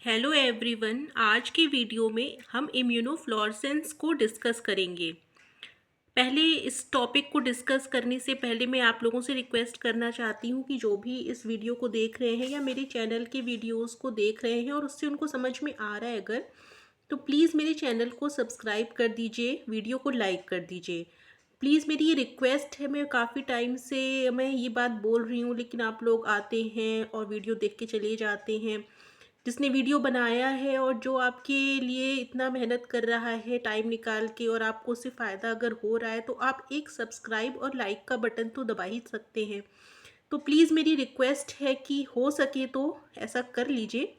Hello everyone. आज के video में हम इम्यूनोफ्लोरेसेंस को डिस्कस करेंगे। पहले इस टॉपिक को डिस्कस करने से पहले मैं आप लोगों से रिक्वेस्ट करना चाहती हूँ कि जो भी इस वीडियो को देख रहे हैं या मेरे चैनल के वीडियोस को देख रहे हैं और उससे उनको समझ में आ रहा है अगर, तो प्लीज़ मेरे चैनल को सब्सक्राइब कर दीजिए, वीडियो को लाइक कर दीजिए। प्लीज़ मेरी ये रिक्वेस्ट है। मैं काफ़ी टाइम से मैं ये बात बोल रही हूँ लेकिन आप लोग आते हैं और वीडियो देख के चले जाते हैं। जिसने वीडियो बनाया है और जो आपके लिए इतना मेहनत कर रहा है टाइम निकाल के, और आपको उससे फ़ायदा अगर हो रहा है तो आप एक सब्सक्राइब और लाइक का बटन तो दबा ही सकते हैं। तो प्लीज़ मेरी रिक्वेस्ट है कि हो सके तो ऐसा कर लीजिए,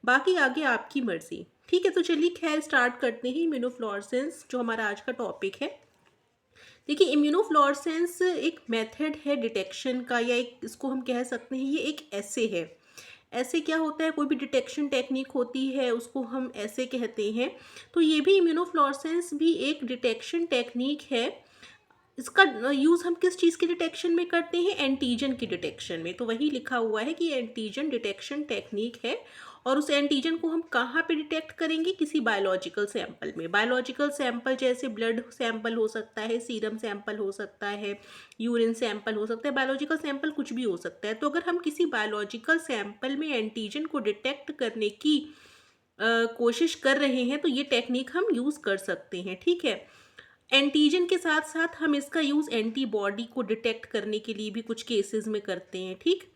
बाकी आगे आपकी मर्ज़ी। ठीक है, तो चलिए खैर स्टार्ट करते हैं इम्यूनोफ्लोरेसेंस जो हमारा आज का टॉपिक है। देखिए, इम्यूनोफ्लोरेसेंस एक मेथड है डिटेक्शन का, या एक इसको हम कह सकते हैं ये एक ऐसे है। ऐसे क्या होता है, कोई भी डिटेक्शन टेक्निक होती है उसको हम ऐसे कहते हैं। तो ये भी इम्यूनोफ्लोरेसेंस भी एक डिटेक्शन टेक्निक है। इसका यूज़ हम किस चीज़ की डिटेक्शन में करते हैं? एंटीजन की डिटेक्शन में। तो वही लिखा हुआ है कि एंटीजन डिटेक्शन टेक्निक है। और उस एंटीजन को हम कहाँ पे डिटेक्ट करेंगे? किसी बायोलॉजिकल सैंपल में। बायोलॉजिकल सैंपल जैसे ब्लड सैंपल हो सकता है, सीरम सैंपल हो सकता है, यूरिन सैंपल हो सकता है, बायोलॉजिकल सैंपल कुछ भी हो सकता है। तो अगर हम किसी बायोलॉजिकल सैंपल में एंटीजन को डिटेक्ट करने की कोशिश कर रहे हैं तो ये टेक्निक हम यूज़ कर सकते हैं। ठीक है, एंटीजन के साथ साथ हम इसका यूज़ एंटीबॉडी को डिटेक्ट करने के लिए भी कुछ केसेस में करते हैं। ठीक,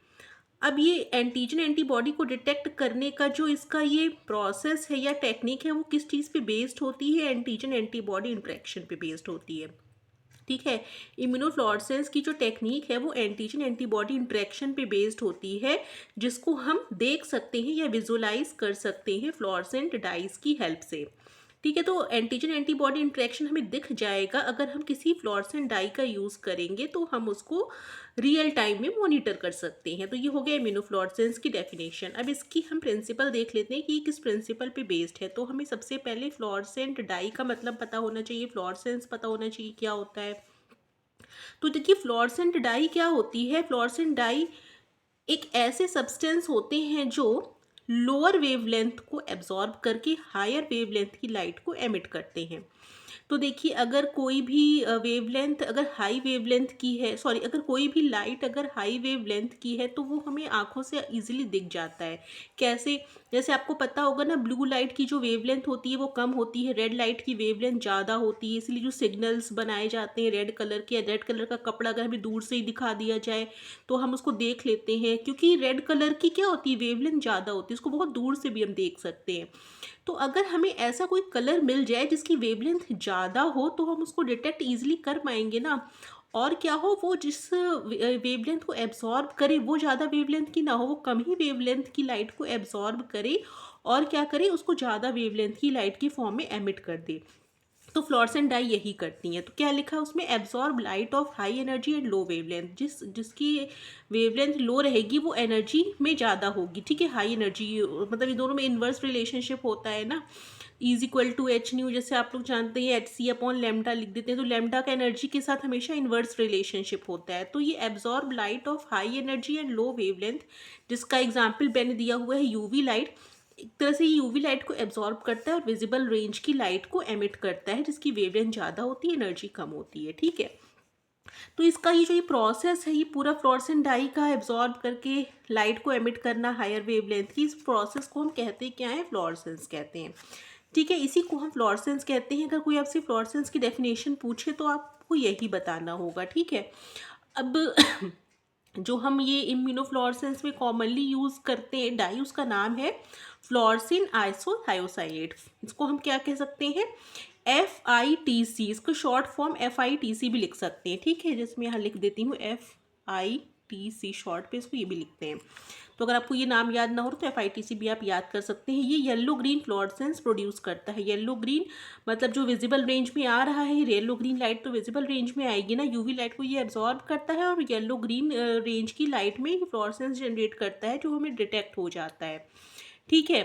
अब ये एंटीजन एंटीबॉडी को डिटेक्ट करने का जो इसका ये प्रोसेस है या टेक्निक है वो किस चीज़ पे बेस्ड होती है? एंटीजन एंटीबॉडी इंटरेक्शन पे बेस्ड होती है। ठीक है, इम्यूनोफ्लोरेसेंस की जो टेक्निक है वो एंटीजन एंटीबॉडी इंटरेक्शन पे बेस्ड होती है, जिसको हम देख सकते हैं या विजुलाइज कर सकते हैं फ्लोरेसेंट डाइज की हेल्प से। ठीक है, तो एंटीजन एंटीबॉडी इंटरेक्शन हमें दिख जाएगा अगर हम किसी फ्लोरेसेंट डाई का यूज़ करेंगे, तो हम उसको रियल टाइम में मॉनिटर कर सकते हैं। तो ये हो गया इम्यूनोफ्लोरेसेंस की डेफिनेशन। अब इसकी हम प्रिंसिपल देख लेते हैं कि ये किस प्रिंसिपल पे बेस्ड है। तो हमें सबसे पहले फ्लोरेसेंट डाई का मतलब पता होना चाहिए, फ्लोरेसेंस पता होना चाहिए क्या होता है। तो देखिए, फ्लोरेसेंट डाई क्या होती है? फ्लोरेसेंट डाई एक ऐसे सब्सटेंस होते हैं जो लोअर वेवलेंथ को एब्जॉर्ब करके हायर वेवलेंथ की लाइट को एमिट करते हैं। तो देखिए, अगर कोई भी वेवलेंथ अगर हाई वेवलेंथ की है, सॉरी, अगर कोई भी लाइट अगर हाई वेवलेंथ की है तो वो हमें आंखों से इजीली दिख जाता है। कैसे? जैसे आपको पता होगा ना, ब्लू लाइट की जो वेवलेंथ होती है वो कम होती है, रेड लाइट की वेवलेंथ ज़्यादा होती है। इसलिए जो सिग्नल्स बनाए जाते हैं रेड कलर के, रेड कलर का कपड़ा अगर हमें दूर से ही दिखा दिया जाए तो हम उसको देख लेते हैं, क्योंकि रेड कलर की क्या होती है, वेवलेंथ ज़्यादा होती है, उसको बहुत दूर से भी हम देख सकते हैं। तो अगर हमें ऐसा कोई कलर मिल जाए जिसकी वेवलेंथ ज़्यादा हो तो हम उसको डिटेक्ट ईजिली कर पाएंगे ना। और क्या हो, वो जिस वेवलेंथ को एब्जॉर्ब करे वो ज़्यादा वेवलेंथ की ना हो, वो कम ही वेवलेंथ की लाइट को एब्जॉर्ब करे और क्या करे, उसको ज़्यादा वेवलेंथ की लाइट की फॉर्म में एमिट कर दे। तो फ्लोरेसेंट डाई यही करती हैं। तो क्या लिखा है उसमें? Absorb light of high energy and low wavelength. जिसकी वेवलेंथ लो रहेगी वो एनर्जी में ज़्यादा होगी। ठीक है, हाई एनर्जी, मतलब ये दोनों में इन्वर्स रिलेशनशिप होता है ना, is equal to H nu. जैसे आप लोग जानते हैं एच सी अपॉन लेमडा लिख देते हैं, तो लेमडा का एनर्जी के साथ हमेशा इन्वर्स रिलेशनशिप होता है। तो ये absorb light of high energy and low wavelength, जिसका एग्जाम्पल मैंने दिया हुआ है यूवी लाइट। एक तरह से ये यूवी लाइट को एब्जॉर्ब करता है और विजिबल रेंज की लाइट को एमिट करता है, जिसकी वेवलेंथ ज़्यादा होती है, एनर्जी कम होती है। ठीक है, तो इसका ये जो ये प्रोसेस है, ये पूरा फ्लोरेसेंट डाई का एब्जॉर्ब करके लाइट को एमिट करना हायर वेवलेंथ की, इस प्रोसेस को हम कहते हैं क्या है? फ्लोरेसेंस कहते हैं। ठीक है, इसी को हम फ्लोरेसेंस कहते हैं। अगर कोई आपसे फ्लोरेसेंस की डेफिनेशन पूछे तो आपको यही बताना होगा। ठीक है, अब जो हम ये इम्यूनोफ्लोरेसेंस में कॉमनली यूज़ करते हैं डाई, उसका नाम है फ्लोरेसिन आइसोथायोसाइनेट। इसको हम क्या कह सकते हैं? FITC। इसको शॉर्ट फॉर्म FITC भी लिख सकते हैं। ठीक है, जिसमें यहाँ लिख देती हूँ FITC, शॉर्ट पे इसको ये भी लिखते हैं। तो अगर आपको ये नाम याद ना हो तो FITC भी आप याद कर सकते हैं। ये येलो ग्रीन फ्लोरेसेंस प्रोड्यूस करता है। येलो ग्रीन मतलब जो विजिबल रेंज में आ रहा है, येलो ग्रीन लाइट तो विजिबल रेंज में आएगी ना, यूवी लाइट को ये एब्जॉर्ब करता है और येलो ग्रीन रेंज की लाइट में फ्लोरेसेंस जनरेट करता है जो हमें डिटेक्ट हो जाता है। ठीक है,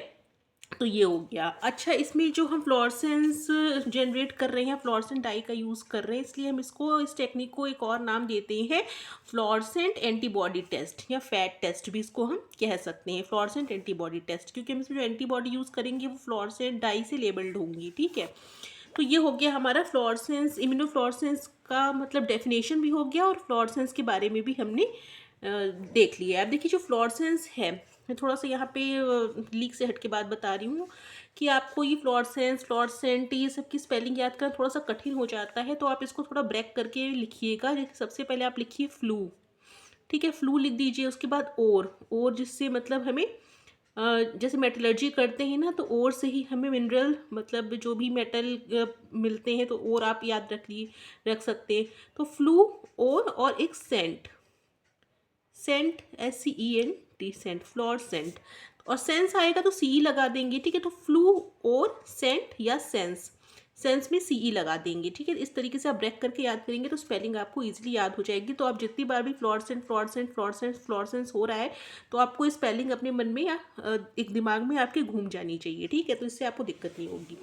तो ये हो गया। अच्छा, इसमें जो हम फ्लोरेसेंस जनरेट कर रहे हैं, फ्लोरेसेंट डाई का यूज़ कर रहे हैं, इसलिए हम इसको, इस टेक्निक को एक और नाम देते हैं फ्लोरेसेंट एंटीबॉडी टेस्ट या फैट टेस्ट भी इसको हम कह सकते हैं, फ्लोरेसेंट एंटीबॉडी टेस्ट, क्योंकि हम इसमें जो एंटीबॉडी यूज़ करेंगे वो फ्लोरेसेंट डाई से लेबल्ड होंगी। ठीक है, तो ये हो गया हमारा फ्लोरेसेंस, इम्यूनोफ्लोरेसेंस का मतलब डेफिनेशन भी हो गया और फ्लोरेसेंस के बारे में भी हमने देख लिया। अब देखिए जो फ्लोरेसेंस है, मैं थोड़ा सा यहाँ पे लीक से हट के बात बता रही हूँ कि आपको ये फ्लोरेसेंस, फ्लोरेसेंट, ये सब की स्पेलिंग याद करना थोड़ा सा कठिन हो जाता है, तो आप इसको थोड़ा ब्रेक करके लिखिएगा। जैसे सबसे पहले आप लिखिए फ्लू, ठीक है, फ्लू लिख दीजिए। उसके बाद और जिससे मतलब हमें जैसे मेटलर्जी करते हैं ना, तो और से ही हमें मिनरल मतलब जो भी मेटल मिलते हैं, तो और आप याद रख सकते हैं। तो फ्लू और एक scent, scent SCENT, scent, floor scent, और सेंस आएगा तो CE लगा देंगे। ठीक है, तो फ्लू और सेंट या सेंस, सेंस में CE लगा देंगे। ठीक है, इस तरीके से आप ब्रेक करके याद करेंगे तो स्पेलिंग आपको इजीली याद हो जाएगी। तो आप जितनी बार भी फ्लोरेसेंट फ्लोरेसेंट फ्लोरेसेंट फ्लोरेसेंस हो रहा है, तो आपको स्पेलिंग अपने मन में या एक दिमाग में आपके घूम जानी चाहिए। ठीक है, तो इससे आपको दिक्कत नहीं होगी।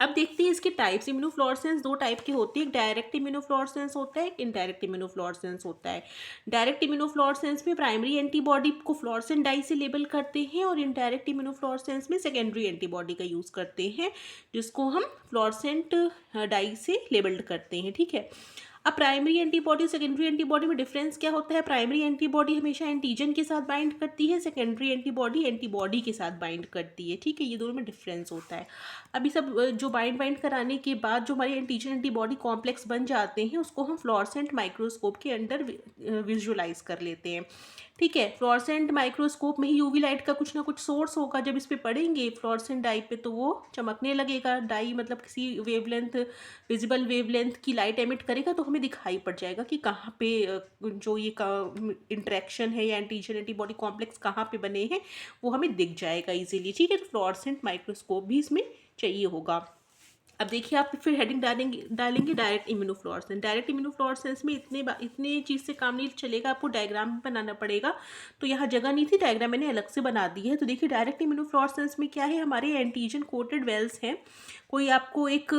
अब देखते हैं इसके टाइप्स। इम्यूनोफ्लोरेसेंस दो टाइप के होते हैं, एक डायरेक्ट इम्यूनोफ्लोरेसेंस होता है, एक इनडायरेक्ट इम्यूनोफ्लोरेसेंस होता है। डायरेक्ट इम्यूनोफ्लोरेसेंस में प्राइमरी एंटीबॉडी को फ्लोरेसेंट डाई से लेबल करते हैं, और इनडायरेक्ट इम्यूनोफ्लोरेसेंस में सेकेंडरी एंटीबॉडी का यूज़ करते हैं, जिसको हम फ्लोरेसेंट डाई से लेबल्ड करते हैं। ठीक है, अब प्राइमरी एंटीबॉडी सेकेंडरी एंटीबॉडी में डिफरेंस क्या होता है? प्राइमरी एंटीबॉडी हमेशा एंटीजन के साथ बाइंड करती है, सेकेंडरी एंटीबॉडी एंटीबॉडी के साथ बाइंड करती है। ठीक है, ये दोनों में डिफरेंस होता है। अभी सब जो बाइंड कराने के बाद जो हमारे एंटीजन एंटीबॉडी कॉम्प्लेक्स बन जाते हैं, उसको हम फ्लोरेसेंट माइक्रोस्कोप के अंडर विजुअलाइज कर लेते हैं। ठीक है, फ्लोरेसेंट माइक्रोस्कोप में ही यूवी लाइट का कुछ ना कुछ सोर्स होगा। जब इस पे पड़ेंगे फ्लोरेसेंट डाई पे, तो वो चमकने लगेगा। डाई मतलब किसी वेवलेंथ, विजिबल वेवलेंथ की लाइट एमिट करेगा, तो हमें दिखाई पड़ जाएगा कि कहाँ पे जो ये इंटरेक्शन है या एंटीजन एंटीबॉडी कॉम्प्लेक्स कहाँ पे बने हैं, वो हमें दिख जाएगा इजीली। ठीक है, तो फ्लोरेसेंट माइक्रोस्कोप भी इसमें चाहिए होगा। अब देखिए आप फिर हेडिंग डालेंगे डायरेक्ट इम्यूनोफ्लोरेसेंस। डायरेक्ट इम्यूनोफ्लोरेसेंस में इतने चीज़ से काम नहीं चलेगा, आपको डायग्राम भी बनाना पड़ेगा। तो यहाँ जगह नहीं थी, डायग्राम मैंने अलग से बना दी है। तो देखिए डायरेक्ट इम्यूनोफ्लोरेसेंस में क्या है, हमारे एंटीजन कोटेड वेल्स हैं। कोई आपको एक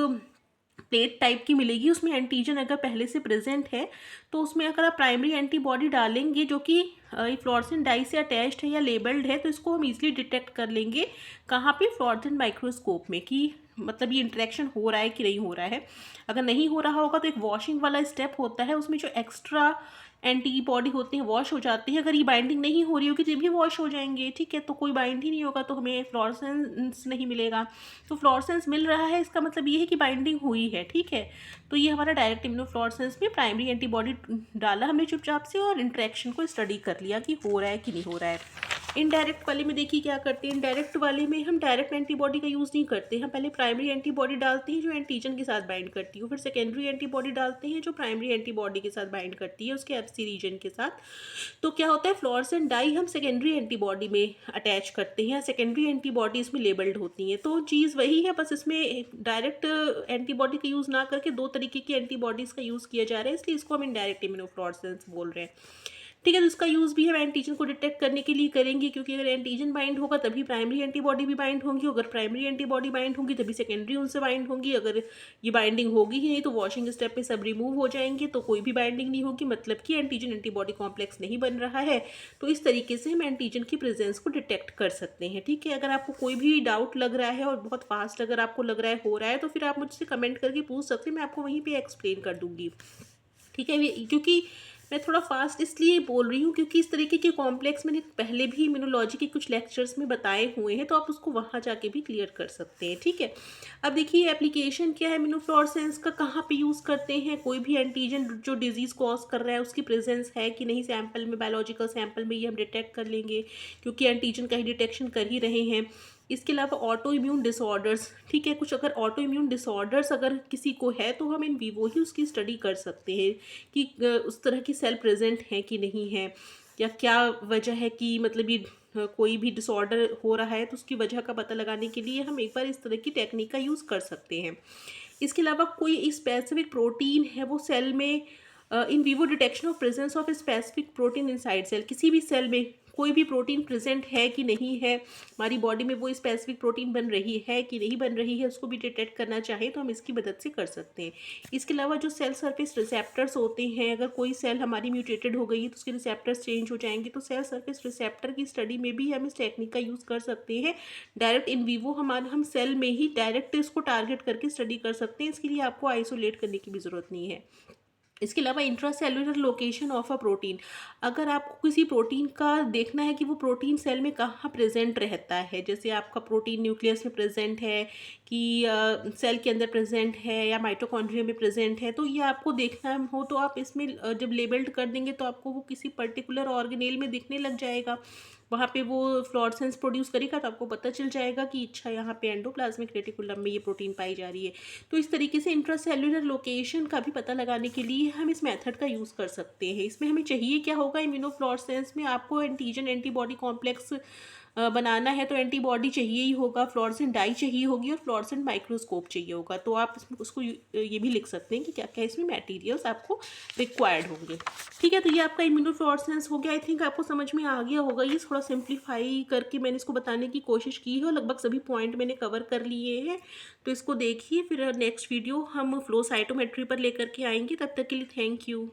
प्लेट टाइप की मिलेगी, उसमें एंटीजन अगर पहले से प्रेजेंट है, तो उसमें अगर आप प्राइमरी एंटीबॉडी डालेंगे जो कि फ्लोरेसेंट डाई से अटैच्ड है या लेबल्ड है, तो इसको हम इजीली डिटेक्ट कर लेंगे। कहाँ पे? फ्लोरेसेंट माइक्रोस्कोप में, कि मतलब ये इंटरेक्शन हो रहा है कि नहीं हो रहा है। अगर नहीं हो रहा होगा तो एक वॉशिंग वाला स्टेप होता है, उसमें जो एक्स्ट्रा एंटीबॉडी होते हैं वॉश हो जाते हैं। अगर ये बाइंडिंग नहीं हो रही होगी तो ये भी वॉश हो जाएंगे। ठीक है, तो कोई बाइंड ही नहीं होगा तो हमें फ्लोरेसेंस नहीं मिलेगा। तो फ्लोरेसेंस मिल रहा है, इसका मतलब ये है कि बाइंडिंग हुई है। ठीक है, तो ये हमारा डायरेक्ट इम्यूनोफ्लोरेसेंस में प्राइमरी एंटीबॉडी डाला हमने चुपचाप से, और इंटरेक्शन को स्टडी कर लिया कि हो रहा है कि नहीं हो रहा है। इनडायरेक्ट वाले में देखिए क्या करते हैं, इनडायरेक्ट वाले में हम डायरेक्ट एंटीबॉडी का यूज़ नहीं करते। हम पहले प्राइमरी एंटीबॉडी डालते हैं जो एंटीजन के साथ बाइंड करती है, फिर सेकेंडरी एंटीबॉडी डालते हैं जो प्राइमरी एंटीबॉडी के साथ बाइंड करती है, उसके एफसी रीजन के साथ। तो क्या होता है, फ्लोरेसेंट डाई हम सेकेंडरी एंटीबॉडी में अटैच करते हैं, सेकेंडरी एंटीबॉडी इसमें लेबल्ड होती हैं। तो चीज़ वही है, बस इसमें डायरेक्ट एंटीबॉडी का यूज़ ना करके दो तरीके की एंटीबॉडीज़ का यूज़ किया जा रहा है, इसलिए इसको हम इनडायरेक्ट इम्यूनोफ्लोरेसेंस बोल रहे हैं। ठीक है, तो इसका यूज़ भी हम एंटीजन को डिटेक्ट करने के लिए करेंगे, क्योंकि अगर एंटीजन बाइंड होगा तभी प्राइमरी एंटीबॉडी भी बाइंड होंगी, अगर प्राइमरी एंटीबॉडी बाइंड होंगी तभी सेकेंडरी उनसे बाइंड होंगी। अगर ये बाइंडिंग होगी ही नहीं तो वॉशिंग स्टेप में सब रिमूव हो जाएंगे, तो कोई भी बाइंडिंग नहीं होगी, मतलब कि एंटीजन एंटीबॉडी कॉम्प्लेक्स नहीं बन रहा है। तो इस तरीके से हम एंटीजन की प्रेजेंस को डिटेक्ट कर सकते हैं। ठीक है, अगर आपको कोई भी डाउट लग रहा है और बहुत फास्ट अगर आपको लग रहा है हो रहा है, तो फिर आप मुझसे कमेंट करके पूछ सकते हैं, मैं आपको वहीं पर एक्सप्लेन कर दूंगी। ठीक है, क्योंकि मैं थोड़ा फास्ट इसलिए बोल रही हूँ क्योंकि इस तरीके के कॉम्प्लेक्स मैंने पहले भी इम्यूनोलॉजी के कुछ लेक्चर्स में बताए हुए हैं, तो आप उसको वहाँ जाके भी क्लियर कर सकते हैं। ठीक है, अब देखिए एप्लीकेशन क्या है इम्यूनोफ्लोरेसेंस का, कहाँ पे यूज़ करते हैं। कोई भी एंटीजन जो डिजीज़ कॉज कर रहा है उसकी प्रेजेंस है कि नहीं सैंपल में, बायोलॉजिकल सैंपल में, ये हम डिटेक्ट कर लेंगे क्योंकि एंटीजन का ही डिटेक्शन कर ही रहे हैं। इसके अलावा ऑटो इम्यून डिसऑर्डर्स, ठीक है, कुछ अगर ऑटो इम्यून डिसऑर्डर्स अगर किसी को है तो हम इन वीवो ही उसकी स्टडी कर सकते हैं कि उस तरह की सेल प्रेजेंट है कि नहीं है, या क्या वजह है कि मतलब ये कोई भी डिसऑर्डर हो रहा है, तो उसकी वजह का पता लगाने के लिए हम एक बार इस तरह की टेक्निक का यूज़ कर सकते हैं। इसके अलावा कोई स्पेसिफिक प्रोटीन है वो सेल में, in vivo detection of presence of specific protein inside cell, किसी भी सेल में कोई भी प्रोटीन प्रेजेंट है कि नहीं है, हमारी बॉडी में वो स्पेसिफिक प्रोटीन बन रही है कि नहीं बन रही है, उसको भी डिटेक्ट करना चाहे तो हम इसकी मदद से कर सकते हैं। इसके अलावा जो सेल सरफेस रिसेप्टर्स होते हैं, अगर कोई सेल हमारी म्यूटेटेड हो गई है तो उसके रिसेप्टर्स चेंज हो जाएंगे, तो सेल सरफेस रिसेप्टर की स्टडी में भी हम इस टेक्निक का यूज़ कर सकते हैं। डायरेक्ट इन वीवो हम सेल में ही डायरेक्ट इसको टारगेट करके स्टडी कर सकते हैं। इसके लिए आपको आइसोलेट करने की भी ज़रूरत नहीं है। इसके अलावा intracellular location of a protein, अगर आपको किसी प्रोटीन का देखना है कि वो प्रोटीन सेल में कहाँ प्रेजेंट रहता है, जैसे आपका प्रोटीन न्यूक्लियस में प्रेजेंट है कि सेल के अंदर प्रेजेंट है या माइटोकॉन्ड्रिया में प्रेजेंट है, तो ये आपको देखना हो तो आप इसमें जब लेबल्ड कर देंगे तो आपको वो किसी पर्टिकुलर ऑर्गेनेल में दिखने लग जाएगा, वहाँ पे वो फ्लोरेसेंस प्रोड्यूस करेगा तो आपको पता चल जाएगा कि अच्छा यहाँ पे एंडोप्लाज्मिक रेटिकुलम में ये प्रोटीन पाई जा रही है। तो इस तरीके से इंट्रासेल्युलर लोकेशन का भी पता लगाने के लिए हम इस मेथड का यूज़ कर सकते हैं। इसमें हमें चाहिए क्या होगा, इम्यूनोफ्लोरेसेंस में आपको एंटीजन एंटीबॉडी कॉम्प्लेक्स बनाना है तो एंटीबॉडी चाहिए ही होगा, फ्लोरेसेंट डाई चाहिए होगी और फ्लोरेसेंट माइक्रोस्कोप चाहिए होगा। तो आप इसमें उसको ये भी लिख सकते हैं कि क्या क्या इसमें मटेरियल्स आपको रिक्वायर्ड होंगे। ठीक है, तो ये आपका इम्यूनोफ्लोरेसेंस हो गया। आई थिंक आपको समझ में आ गया होगा। ये थोड़ा सिंप्लीफाई करके मैंने इसको बताने की कोशिश की है और लगभग सभी पॉइंट मैंने कवर कर लिए हैं। तो इसको देखिए, फिर नेक्स्ट वीडियो हम फ्लो साइटोमेट्री पर लेकर के आएंगे। तब तक के लिए थैंक यू।